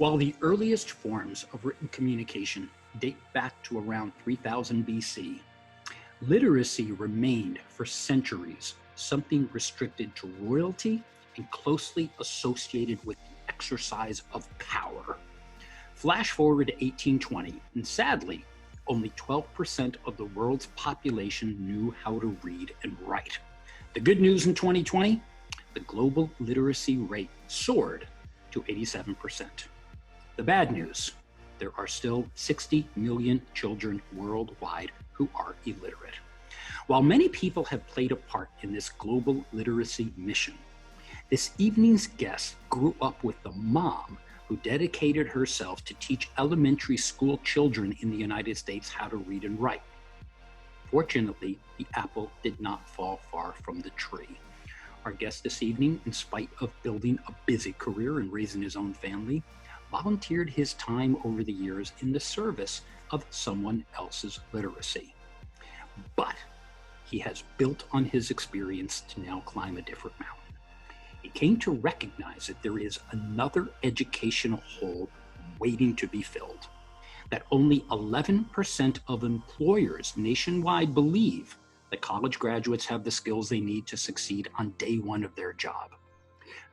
While the earliest forms of written communication date back to around 3000 BC, literacy remained for centuries something restricted to royalty and closely associated with the exercise of power. Flash forward to 1820, and sadly, only 12% of the world's population knew how to read and write. The good news in 2020, the global literacy rate soared to 87%. The bad news, there are still 60 million children worldwide who are illiterate. While many people have played a part in this global literacy mission, this evening's guest grew up with the mom who dedicated herself to teach elementary school children in the United States how to read and write. Fortunately, the apple did not fall far from the tree. Our guest this evening, in spite of building a busy career and raising his own family, volunteered his time over the years in the service of someone else's literacy. But he has built on his experience to now climb a different mountain. He came to recognize that there is another educational hole waiting to be filled, that only 11% of employers nationwide believe that college graduates have the skills they need to succeed on day one of their job.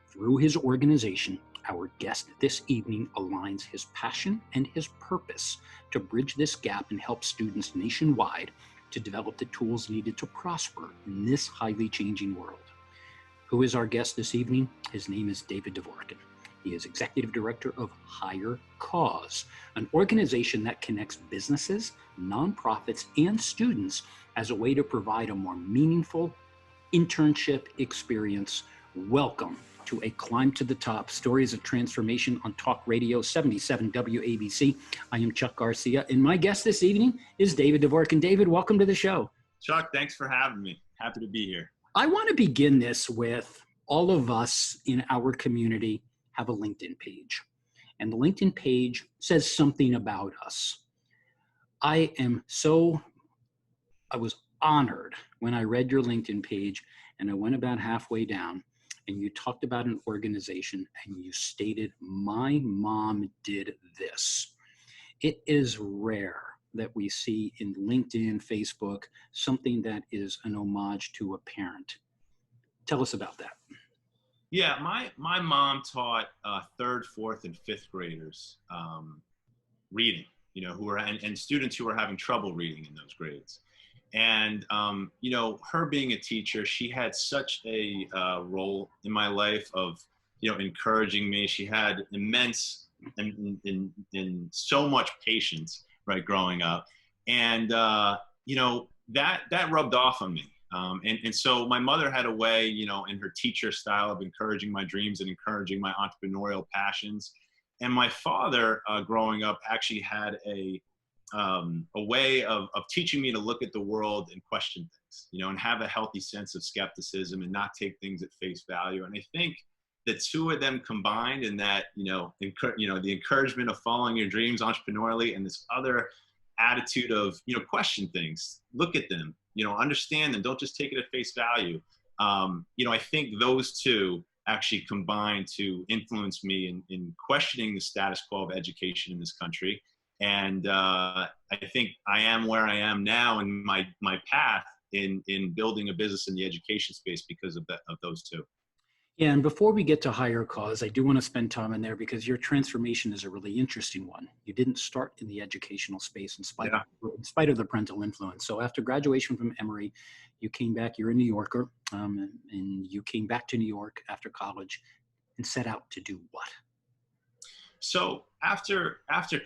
Through his organization, our guest this evening aligns his passion and his purpose to bridge this gap and help students nationwide to develop the tools needed to prosper in this highly changing world. Who is our guest this evening? His name is David Dvorkin. He is Executive Director of Higher Cause, an organization that connects businesses, nonprofits, and students as a way to provide a more meaningful internship experience. Welcome to A Climb to the Top, Stories of Transformation on Talk Radio 77 WABC. I am Chuck Garcia, and my guest this evening is David Dvorkin. David, welcome to the show. Chuck, thanks for having me. Happy to be here. I want to begin this with all of us in our community have a LinkedIn page, and the LinkedIn page says something about us. I was honored when I read your LinkedIn page, and I went about halfway down, and you talked about an organization, and you stated, "My mom did this." It is rare that we see in LinkedIn, Facebook, something that is an homage to a parent. Tell us about that. Yeah, my mom taught third, fourth, and fifth graders reading, and students who were having trouble reading in those grades. And, her being a teacher, she had such a role in my life of, encouraging me. She had immense and so much patience, right, growing up. And, that rubbed off on me. And so my mother had a way, in her teacher style of encouraging my dreams and encouraging my entrepreneurial passions. And my father, growing up, actually had a way of teaching me to look at the world and question things, and have a healthy sense of skepticism and not take things at face value. And I think the two of them combined in that, the encouragement of following your dreams entrepreneurially and this other attitude of, question things, look at them, understand them, don't just take it at face value. I think those two actually combined to influence me in questioning the status quo of education in this country. And I think I am where I am now in my path in building a business in the education space because of those two. Yeah, and before we get to Higher Cause, I do want to spend time in there because your transformation is a really interesting one. You didn't start in the educational space in spite of the parental influence. So after graduation from Emory, you came back, you're a New Yorker, and you came back to New York after college and set out to do what? So after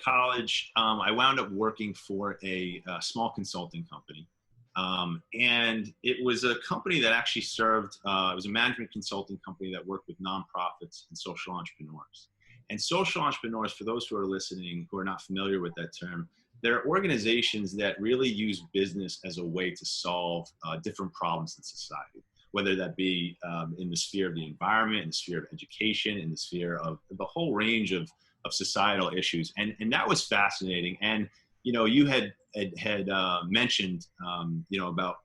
college, I wound up working for a small consulting company. And it was a company that actually served, it was a management consulting company that worked with nonprofits and social entrepreneurs. And social entrepreneurs, for those who are listening, who are not familiar with that term, they're organizations that really use business as a way to solve different problems in society, whether that be in the sphere of the environment, in the sphere of education, in the sphere of the whole range of societal issues. And that was fascinating. And, you had mentioned, about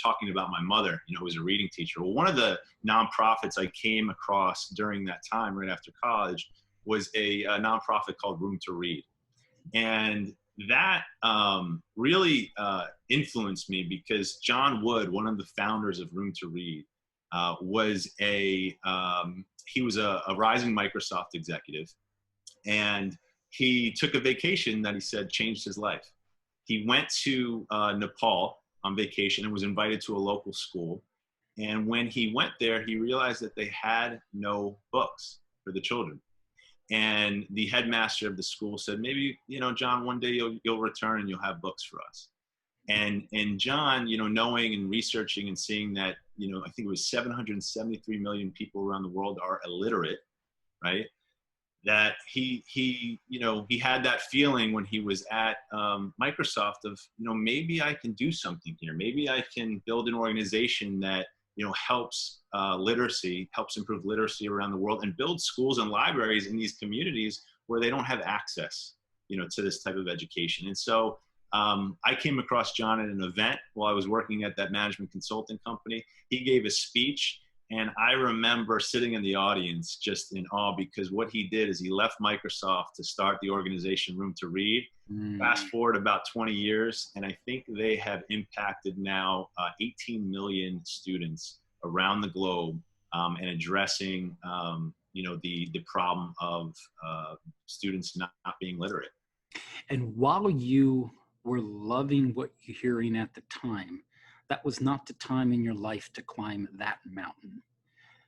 talking about my mother, who was a reading teacher. Well, one of the nonprofits I came across during that time, right after college, was a nonprofit called Room to Read. And that really influenced me because John Wood, one of the founders of Room to Read, he was a rising Microsoft executive, and he took a vacation that he said changed his life. He went to Nepal on vacation and was invited to a local school. And when he went there, he realized that they had no books for the children. And the headmaster of the school said, maybe, John, one day you'll return and you'll have books for us. And John, knowing and researching and seeing that, I think it was 773 million people around the world are illiterate, right? That he had that feeling when he was at Microsoft of, maybe I can do something here. Maybe I can build an organization that, helps helps improve literacy around the world and build schools and libraries in these communities where they don't have access, to this type of education. And so I came across John at an event while I was working at that management consulting company. He gave a speech, and I remember sitting in the audience just in awe, because what he did is he left Microsoft to start the organization Room to Read. Fast forward about 20 years, and I think they have impacted now 18 million students around the globe, and addressing the problem of students not being literate. And while you were loving what you're hearing at the time, that was not the time in your life to climb that mountain.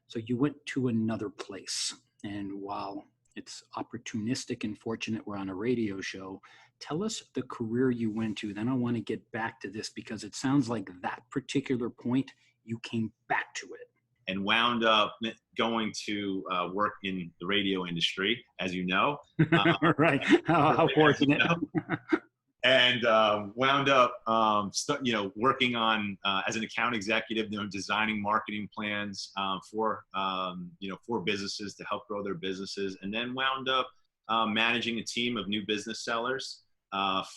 So you went to another place. And while it's opportunistic and fortunate we're on a radio show, tell us the career you went to. Then I want to get back to this, because it sounds like that particular point, you came back to it. And wound up going to work in the radio industry, as you know. Right. How fortunate. And wound up, working on as an account executive, designing marketing plans for businesses to help grow their businesses, and then wound up managing a team of new business sellers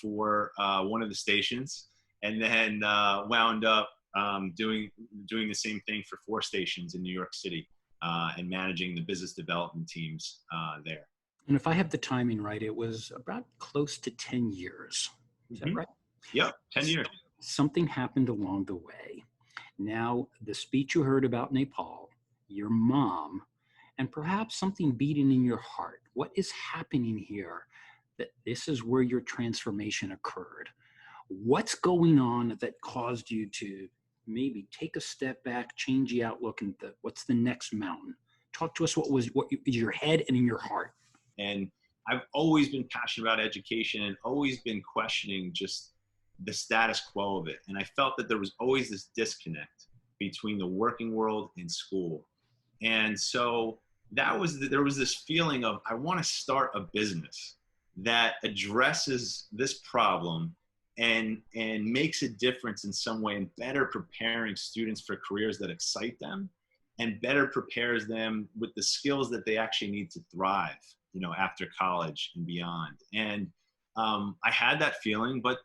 for one of the stations, and then wound up doing the same thing for 4 stations in New York City, and managing the business development teams there. And if I have the timing right, it was about close to 10 years. Is that right? Yep, 10 years. Something happened along the way. Now, the speech you heard about Nepal, your mom, and perhaps something beating in your heart. What is happening here that this is where your transformation occurred? What's going on that caused you to maybe take a step back, change the outlook, and what's the next mountain? Talk to us what is your head and in your heart. And I've always been passionate about education and always been questioning just the status quo of it. And I felt that there was always this disconnect between the working world and school. And so there was this feeling of, I want to start a business that addresses this problem and makes a difference in some way, in better preparing students for careers that excite them, and better prepares them with the skills that they actually need to thrive, after college and beyond. And I had that feeling, but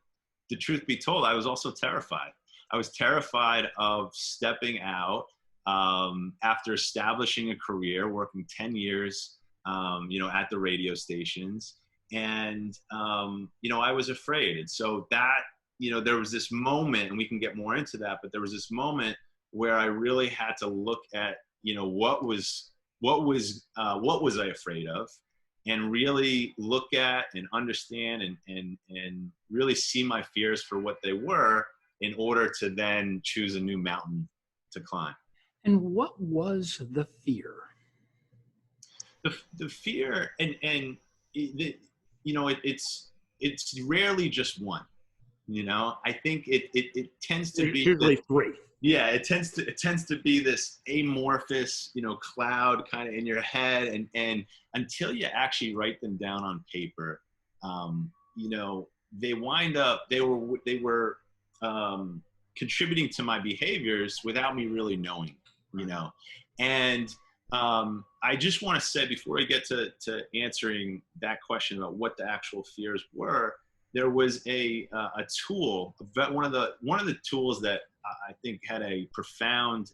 the truth be told, I was also terrified. I was terrified of stepping out after establishing a career, working 10 years, at the radio stations. And, I was afraid. And so that, there was this moment, and we can get more into that, but there was this moment where I really had to look at, what was I afraid of, and really look at and understand and really see my fears for what they were, in order to then choose a new mountain to climb. And what was the fear? The fear, it's rarely just one. I think it tends to be usually 3. Yeah, it tends to be this amorphous, cloud kind of in your head, and until you actually write them down on paper, they wind up, they were contributing to my behaviors without me really knowing, and I just want to say, before I get to answering that question about what the actual fears were, there was a tool, one of the tools that I think had a profound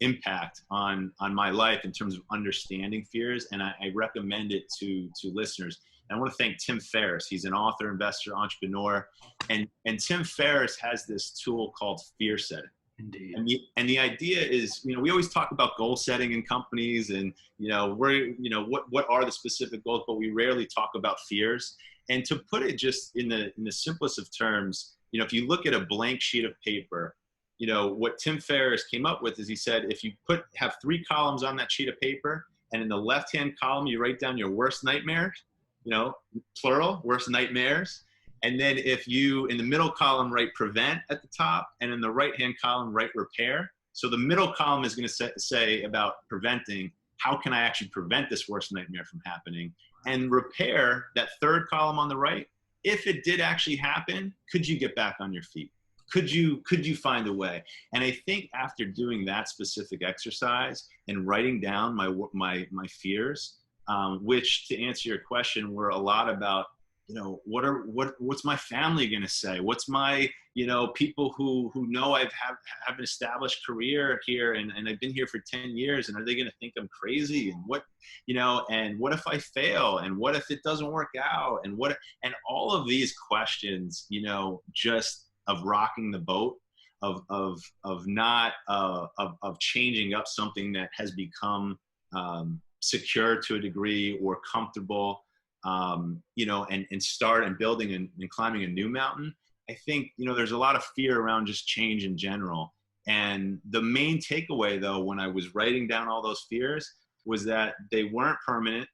impact on my life in terms of understanding fears, and I recommend it to listeners. And I want to thank Tim Ferriss. He's an author, investor, entrepreneur, and Tim Ferriss has this tool called fear setting. Indeed. And the idea is, you know, we always talk about goal setting in companies, and what are the specific goals, but we rarely talk about fears. And to put it just in the simplest of terms, you know, if you look at a blank sheet of paper, you know, what Tim Ferriss came up with is, he said, if you have 3 columns on that sheet of paper, and in the left-hand column, you write down your worst nightmares, you know, plural, worst nightmares. And then if you, in the middle column, write prevent at the top, and in the right-hand column, write repair. So the middle column is going to say about preventing, how can I actually prevent this worst nightmare from happening? And repair, that third column on the right, if it did actually happen, could you get back on your feet? Could you find a way? And I think after doing that specific exercise and writing down my fears, which, to answer your question, were a lot about, you know, what's my family going to say? What's my, you know, people who know have an established career here, and I've been here for 10 years, and are they going to think I'm crazy? And what, you know, and what if I fail? And what if it doesn't work out? And all of these questions, you know, just of rocking the boat, of changing up something that has become secure to a degree, or comfortable, you know, and start and building and climbing a new mountain. I think, you know, there's a lot of fear around just change in general. And the main takeaway, though, when I was writing down all those fears, was that they weren't permanent.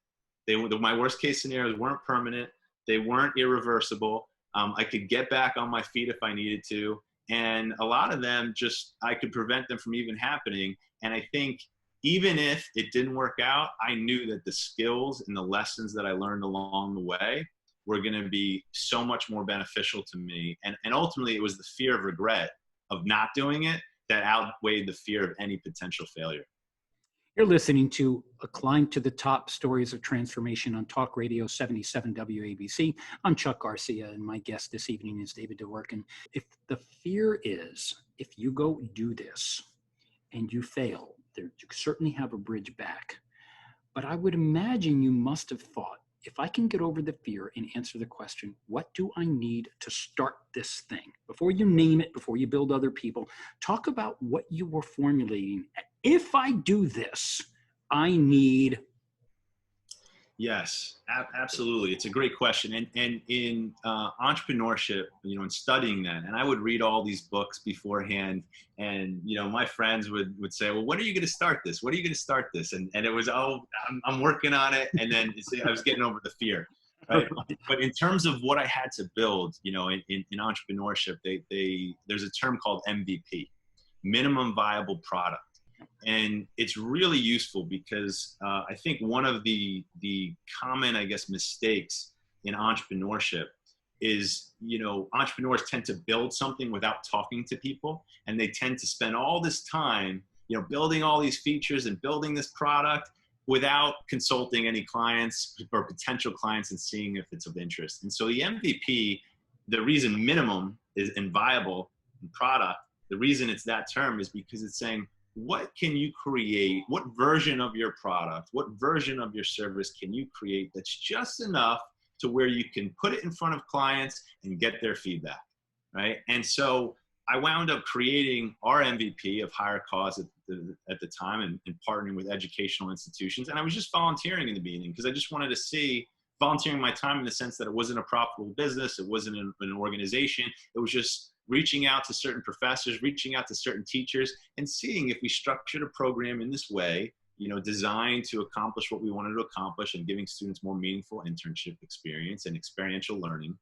My worst case scenarios weren't permanent. They weren't irreversible. I could get back on my feet if I needed to. And a lot of them, just, I could prevent them from even happening. And I think, even if it didn't work out, I knew that the skills and the lessons that I learned along the way were going to be so much more beneficial to me. And ultimately, it was the fear of regret of not doing it that outweighed the fear of any potential failure. You're listening to A Climb to the Top, Stories of Transformation on Talk Radio 77 WABC. I'm Chuck Garcia, and my guest this evening is David Dvorkin. If the fear is, if you go do this and you fail, you certainly have a bridge back. But I would imagine you must have thought, if I can get over the fear and answer the question, what do I need to start this thing? Before you name it, before you build other people, talk about what you were formulating. If I do this, I need. Yes, absolutely. It's a great question. And in entrepreneurship, you know, in studying that, and I would read all these books beforehand, and, you know, my friends would say, well, when are you going to start this? When are you going to start this? And it was, oh, I'm working on it. And then I was getting over the fear. Right? But in terms of what I had to build, you know, in entrepreneurship, there's a term called MVP, minimum viable product. And it's really useful because I think one of the common, I guess, mistakes in entrepreneurship is, you know, entrepreneurs tend to build something without talking to people, and they tend to spend all this time, you know, building all these features and building this product without consulting any clients or potential clients and seeing if it's of interest. And so the MVP, the reason minimum is and viable product, the reason it's that term is because it's saying, what can you create? What version of your product, what version of your service can you create that's just enough to where you can put it in front of clients and get their feedback, right? And so I wound up creating our MVP of Higher Cause at the time, and partnering with educational institutions. And I was just volunteering in the beginning because I just wanted to see, volunteering my time in the sense that it wasn't a profitable business, it wasn't an organization, it was just reaching out to certain professors, reaching out to certain teachers, and seeing if we structured a program in this way, you know, designed to accomplish what we wanted to accomplish and giving students more meaningful internship experience and experiential learning,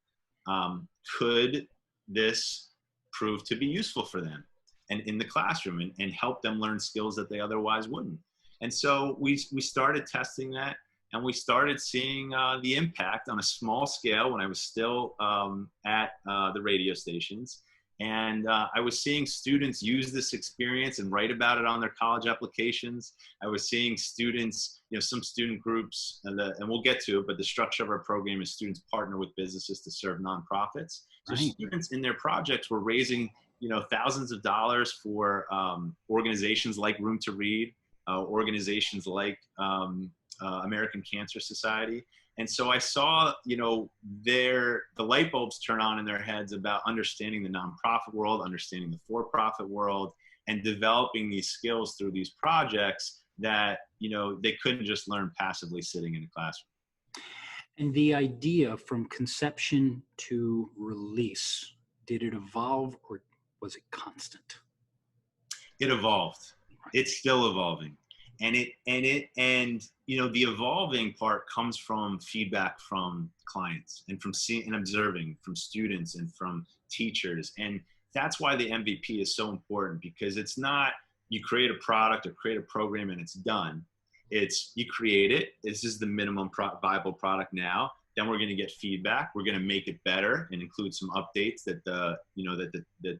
could this prove to be useful for them and in the classroom and help them learn skills that they otherwise wouldn't. And so we started testing that, and we started seeing the impact on a small scale when I was still at the radio stations. And I was seeing students use this experience and write about it on their college applications. I was seeing students, you know, some student groups, and we'll get to it, but the structure of our program is students partner with businesses to serve nonprofits. So Right. Students in their projects were raising, thousands of dollars for organizations like Room to Read, organizations like American Cancer Society. And so I saw, the light bulbs turn on in their heads about understanding the nonprofit world, understanding the for-profit world, and developing these skills through these projects that, they couldn't just learn passively sitting in a classroom. And the idea from conception to release, did it evolve or was it constant? It evolved. It's still evolving. And the evolving part comes from feedback from clients and from seeing and observing from students and from teachers. And that's why the MVP is so important, because it's not you create a product or create a program and it's done. It's you create it. This is the minimum viable product now. Then we're going to get feedback. We're going to make it better and include some updates that the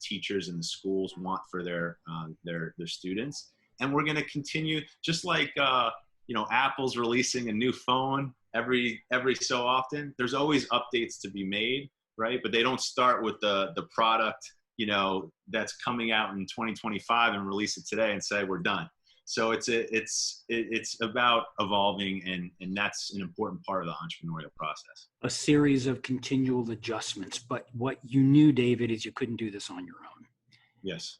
teachers and the schools want for their students. And we're going to continue, just like Apple's releasing a new phone every so often. There's always updates to be made, right? But they don't start with the product that's coming out in 2025 and release it today and say we're done. So it's about evolving, and that's an important part of the entrepreneurial process. A series of continual adjustments. But what you knew, David, is you couldn't do this on your own. Yes.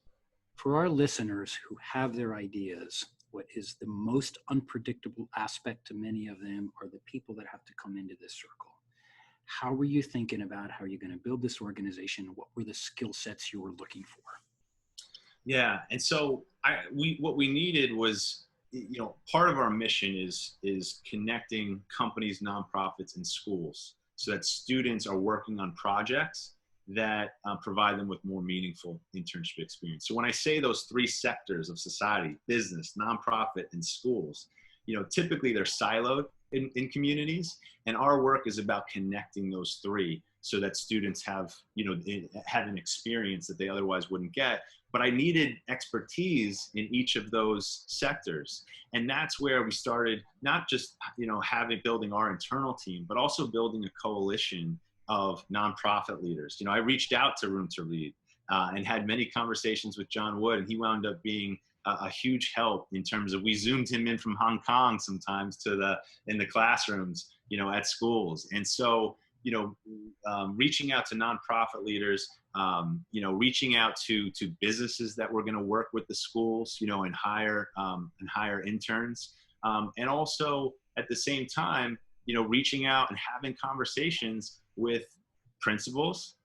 For our listeners who have their ideas, what is the most unpredictable aspect to many of them are the people that have to come into this circle. How were you thinking about how you're going to build this organization? What were the skill sets you were looking for? Yeah, and so what we needed was, part of our mission is connecting companies, nonprofits, and schools so that students are working on projects that provide them with more meaningful internship experience. So when I say those three sectors of society, business, nonprofit, and schools, typically they're siloed in communities, and our work is about connecting those three so that students have an experience that they otherwise wouldn't get. But I needed expertise in each of those sectors. And that's where we started, not just, building our internal team, but also building a coalition of nonprofit leaders. I reached out to Room to Read and had many conversations with John Wood, and he wound up being a huge help in terms of, we zoomed him in from Hong Kong sometimes in the classrooms, at schools. And so, reaching out to nonprofit leaders, reaching out to businesses that were going to work with the schools, and hire interns, and also at the same time, reaching out and having conversations with principals,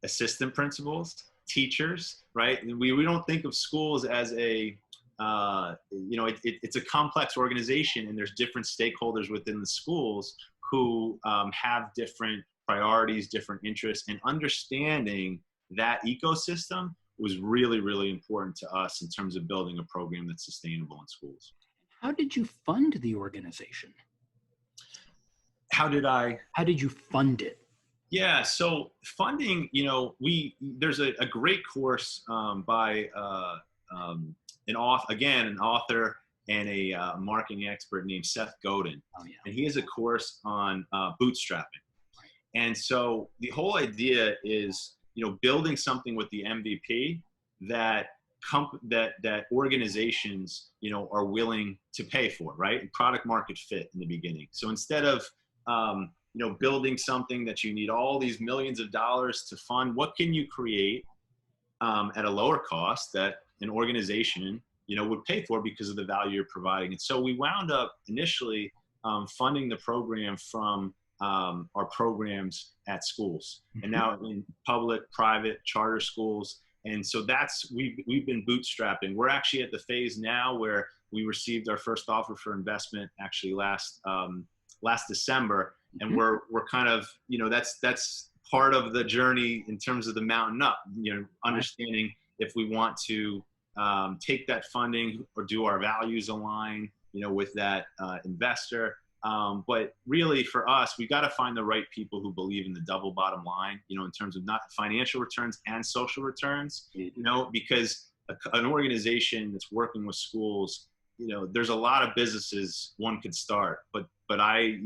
assistant principals, teachers, right? We don't think of schools as it's a complex organization, and there's different stakeholders within the schools who have different priorities, different interests, and understanding that ecosystem was really, really important to us in terms of building a program that's sustainable in schools. How did you fund the organization? How did you fund it? Yeah, so funding, there's a great course by an author and a marketing expert named Seth Godin. Oh, yeah. And he has a course on bootstrapping. And so the whole idea is, building something with the MVP that organizations, are willing to pay for, right? And product market fit in the beginning. So instead of, building something that you need all these millions of dollars to fund, what can you create at a lower cost that an organization, would pay for because of the value you're providing? And so we wound up initially funding the program from our programs at schools, and now in public, private, charter schools. And so we've been bootstrapping. We're actually at the phase now where we received our first offer for investment actually last December. And we're kind of, that's part of the journey in terms of the mountain up, understanding if we want to take that funding or do our values align, with that investor. But really for us, we got to find the right people who believe in the double bottom line, in terms of not financial returns and social returns, because an organization that's working with schools, there's a lot of businesses one could start, but I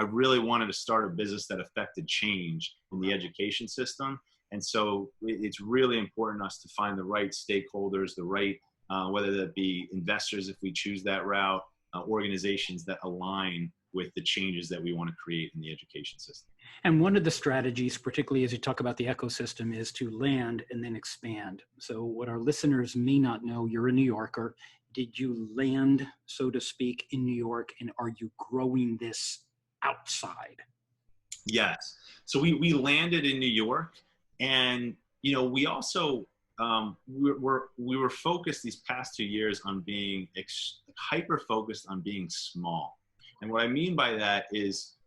really wanted to start a business that affected change in the education system. And so it's really important us to find the right stakeholders, the right, whether that be investors, if we choose that route, organizations that align with the changes that we want to create in the education system. And one of the strategies, particularly as you talk about the ecosystem, is to land and then expand. So what our listeners may not know, you're a New Yorker. Did you land, so to speak, in New York, and are you growing this outside? Yes. So we landed in New York, and we also we were focused these past 2 years on being hyper focused on being small. And what I mean by that is,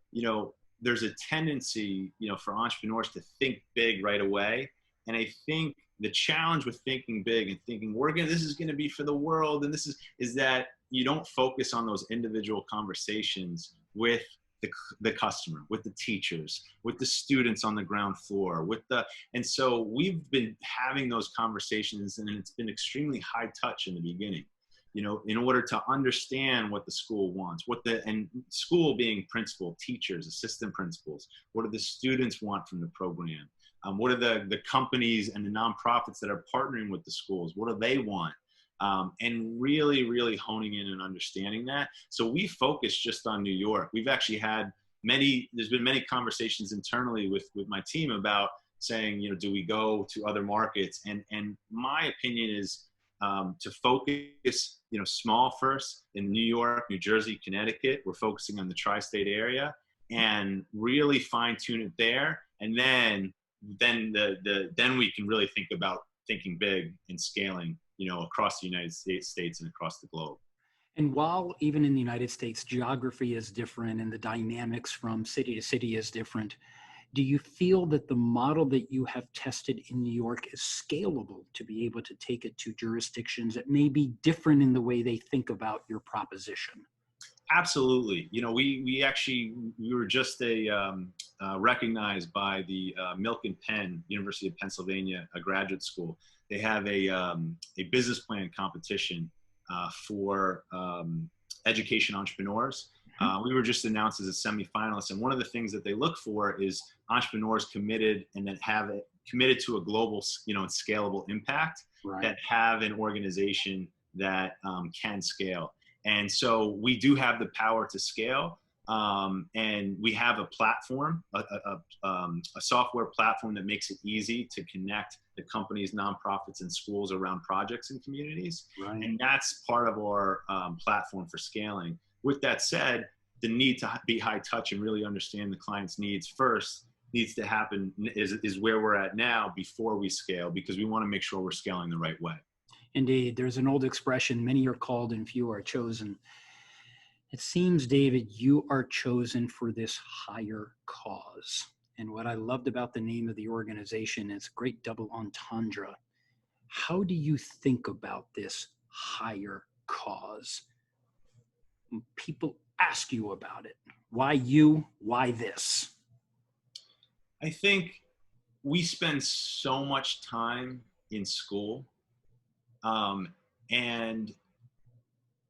there's a tendency, for entrepreneurs to think big right away. And I think the challenge with thinking big and thinking this is going to be for the world, and is that you don't focus on those individual conversations with the customer, with the teachers, with the students on the ground floor, and so we've been having those conversations, and it's been extremely high touch in the beginning, in order to understand what the school wants, and school being principal, teachers, assistant principals, what do the students want from the program? What are the companies and the nonprofits that are partnering with the schools? What do they want? And really, really honing in and understanding that. So we focus just on New York. We've actually had there's been many conversations internally with my team about saying, do we go to other markets? And my opinion is to focus, small first in New York, New Jersey, Connecticut. We're focusing on the tri-state area and really fine tune it there. And then we can really think about thinking big and scaling, across the United States and across the globe. And while even in the United States, geography is different and the dynamics from city to city is different, do you feel that the model that you have tested in New York is scalable to be able to take it to jurisdictions that may be different in the way they think about your proposition? Absolutely. We were just recognized by the Milk and Penn, University of Pennsylvania, a graduate school. They have a business plan competition for education entrepreneurs. We were just announced as a semifinalist, and one of the things that they look for is entrepreneurs committed and that have committed to a global, and scalable impact, Right. that have an organization that can scale. And so we do have the power to scale, and we have a platform, a software platform that makes it easy to connect the companies, nonprofits, and schools around projects and communities. Right. And that's part of our platform for scaling. With that said, the need to be high touch and really understand the client's needs first needs to happen is where we're at now before we scale, because we want to make sure we're scaling the right way. Indeed. There's an old expression, many are called and few are chosen. It seems, David, you are chosen for this higher cause. And what I loved about the name of the organization, it's a great double entendre. How do you think about this higher cause? People ask you about it. Why you? Why this? I think we spend so much time in school, and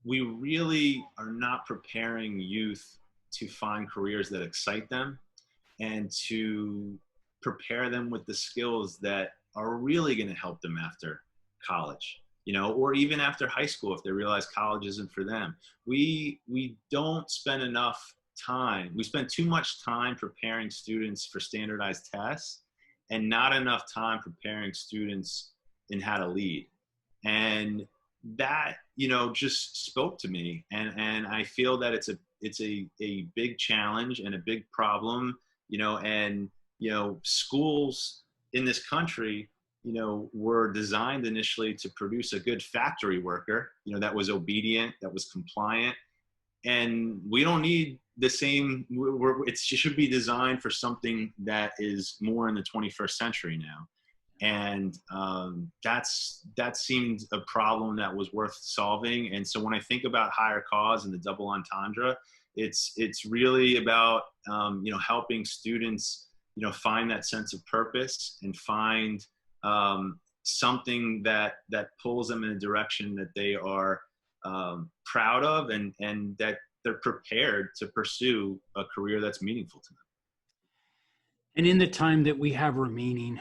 we really are not preparing youth to find careers that excite them and to prepare them with the skills that are really going to help them after college, or even after high school if they realize college isn't for them. We don't spend enough time. We spend too much time preparing students for standardized tests and not enough time preparing students in how to lead. And that, just spoke to me. And I feel that it's a big challenge and a big problem, and, schools in this country, were designed initially to produce a good factory worker, that was obedient, that was compliant. And we don't need the same, it should be designed for something that is more in the 21st century now. And that seemed a problem that was worth solving. And so when I think about higher cause and the double entendre, it's really about, helping students, find that sense of purpose and find something that pulls them in a direction that they are proud of, and that they're prepared to pursue a career that's meaningful to them. And in the time that we have remaining,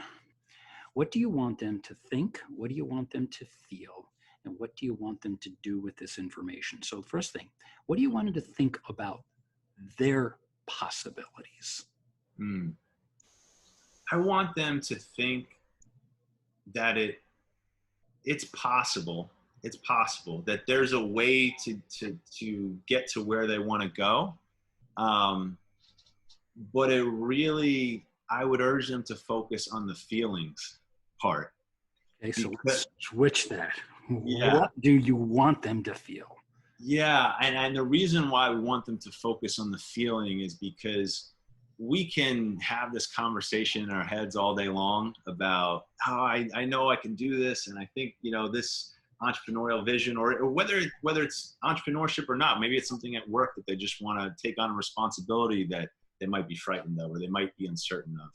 What do you want them to think? What do you want them to feel? And what do you want them to do with this information? So, first thing, what do you want them to think about their possibilities? Hmm. I want them to think that it's possible. It's possible that there's a way to get to where they want to go. Um, but it really, I would urge them to focus on the feelings part. Okay, so Because, let's switch that. yeah, What do you want them to feel? yeah, and the reason why we want them to focus on the feeling is because we can have this conversation in our heads all day long about, oh, I know I can do this, and I think, this entrepreneurial vision, or whether it's entrepreneurship or not. Maybe it's something at work that they just want to take on a responsibility that they might be frightened of, or they might be uncertain of.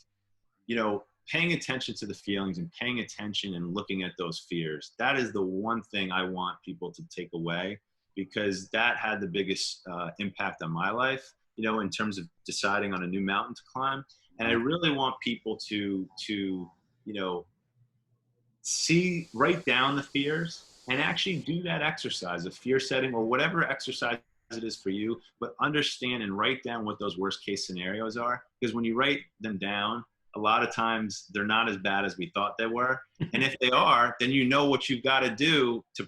Paying attention to the feelings and paying attention and looking at those fears, that is the one thing I want people to take away, because that had the biggest impact on my life, in terms of deciding on a new mountain to climb. And I really want people to write down the fears and actually do that exercise of fear setting, or whatever exercise it is for you, but understand and write down what those worst case scenarios are. Because when you write them down, a lot of times they're not as bad as we thought they were. And if they are, then you know what you've got to do to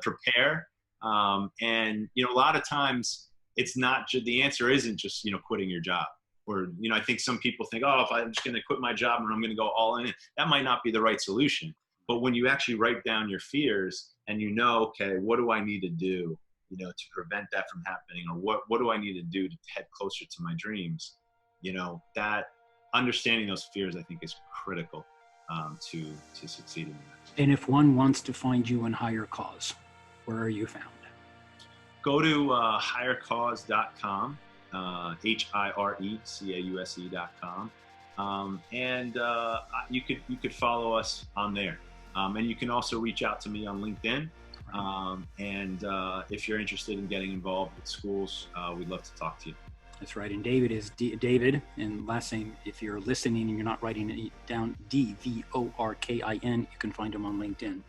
prepare. And a lot of times it's not the answer isn't just quitting your job. Or I think some people think, oh, if I'm just going to quit my job and I'm going to go all in, that might not be the right solution. But when you actually write down your fears and okay, what do I need to do to prevent that from happening, or what do I need to do to head closer to my dreams, that understanding those fears, I think, is critical to succeeding in that. And if one wants to find you in Higher Cause, where are you found? Go to hirecause.com, HIRECAUSE.com, and you could follow us on there, and you can also reach out to me on LinkedIn. And if you're interested in getting involved with schools, we'd love to talk to you. That's right. And David is David, and last name, if you're listening and you're not writing it down, Dvorkin, you can find him on LinkedIn.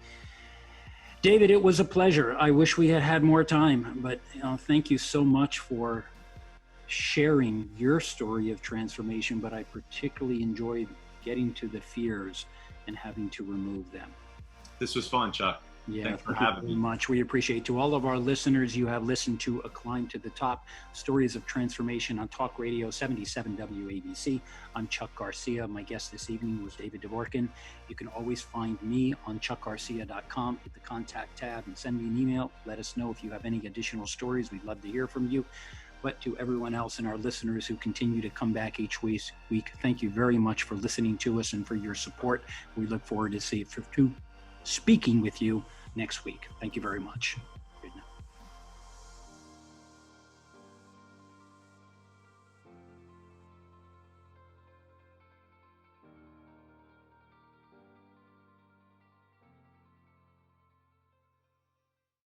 David, it was a pleasure. I wish we had had more time, but thank you so much for sharing your story of transformation, but I particularly enjoyed getting to the fears and having to remove them. This was fun, Chuck. Yeah, thanks for thank you having very me. much. We appreciate. To all of our listeners, you have listened to A Climb to the Top, Stories of Transformation on Talk Radio 77 WABC. I'm Chuck Garcia. My guest this evening was David Devorkin. You can always find me on chuckgarcia.com. Hit the contact tab and send me an email. Let us know if you have any additional stories. We'd love to hear from you. But to everyone else and our listeners who continue to come back each week, thank you very much for listening to us and for your support. We look forward to speaking with you next week. Thank you very much.